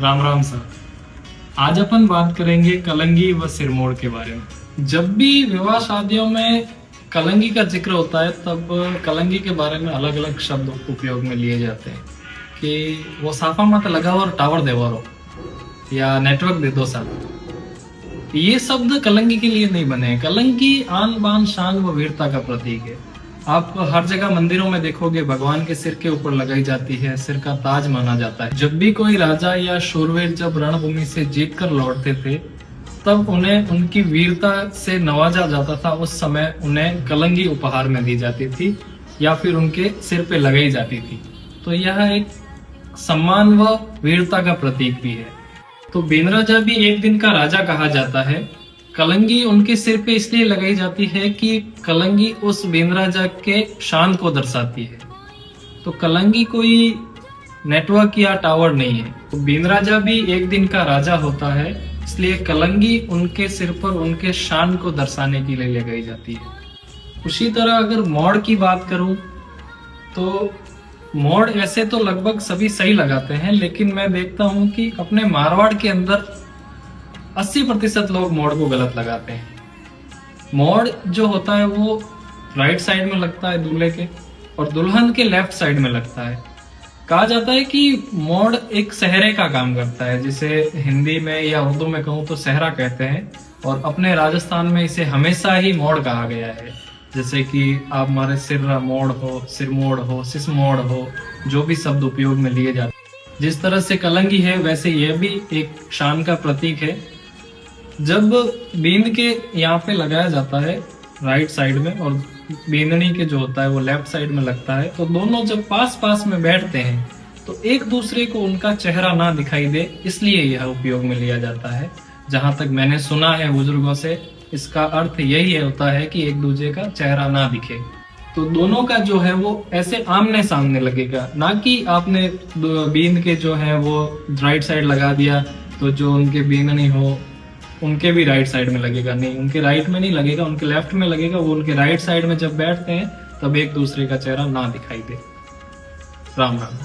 Ram Ram sir. आज अपन बात करेंगे कलंगी व सिरमौर के बारे में। जब भी विवाह शादियों में कलंगी का जिक्र होता है तब कलंगी के बारे में अलग अलग शब्द उपयोग में लिए जाते हैं कि वो साफा मत लगाओ और टावर देवारो या नेटवर्क दे दो साथ। ये शब्द कलंगी के लिए नहीं बने। कलंगी आन बान शान व वीरता का प्रतीक है। आप हर जगह मंदिरों में देखोगे भगवान के सिर के ऊपर लगाई जाती है, सिर का ताज माना जाता है। जब भी कोई राजा या शूरवीर जब रणभूमि से जीत कर लौटते थे तब उन्हें उनकी वीरता से नवाजा जाता था। उस समय उन्हें कलंगी उपहार में दी जाती थी या फिर उनके सिर पे लगाई जाती थी। तो यह एक सम्मान व वीरता का प्रतीक भी है। तो बेनराजा भी एक दिन का राजा कहा जाता है। कलंगी उनके सिर पे इसलिए लगाई जाती है कि कलंगी उस बेनराजा के शान को दर्शाती है। तो कलंगी कोई नेटवर्क या टावर नहीं है। तो बेनराजा भी एक दिन का राजा होता है, इसलिए कलंगी उनके सिर पर उनके शान को दर्शाने के लिए लगाई जाती है। उसी तरह अगर मोड़ की बात करूं तो मोड़ ऐसे तो लगभग सभी सही लगाते हैं, लेकिन मैं देखता हूं कि अपने मारवाड़ के अंदर 80% लोग मोड़ को गलत लगाते हैं। मोड़ जो होता है वो राइट साइड में लगता है दूल्हे के और दुल्हन के लेफ्ट साइड में लगता है। कहा जाता है कि मोड़ एक सहरे का काम करता है, जिसे हिंदी में या उर्दू में कहूँ तो सहरा कहते हैं, और अपने राजस्थान में इसे हमेशा ही मोड़ कहा गया है। जैसे कि आप हमारे सिर मोड़ हो, सिर मोड़ हो, सिस मोड़ हो, जो भी शब्द उपयोग में लिए जाते हैं। जिस तरह से कलंगी है वैसे यह भी एक शान का प्रतीक है। जब बींद के यहाँ पे लगाया जाता है राइट साइड में और बींदनी के जो होता है वो लेफ्ट साइड में लगता है, तो दोनों जब पास पास में बैठते हैं तो एक दूसरे को उनका चेहरा ना दिखाई दे, इसलिए यह उपयोग में लिया जाता है। जहां तक मैंने सुना है बुजुर्गों से, इसका अर्थ यही होता है कि एक दूसरे का चेहरा ना दिखे। तो दोनों का जो है वो ऐसे आमने सामने लगेगा, ना कि आपने बींद के जो है वो राइट साइड लगा दिया तो जो उनके बींदनी हो उनके भी राइट साइड में लगेगा। नहीं, उनके राइट में नहीं लगेगा, उनके लेफ्ट में लगेगा। वो उनके राइट साइड में जब बैठते हैं तब एक दूसरे का चेहरा ना दिखाई दे। राम राम।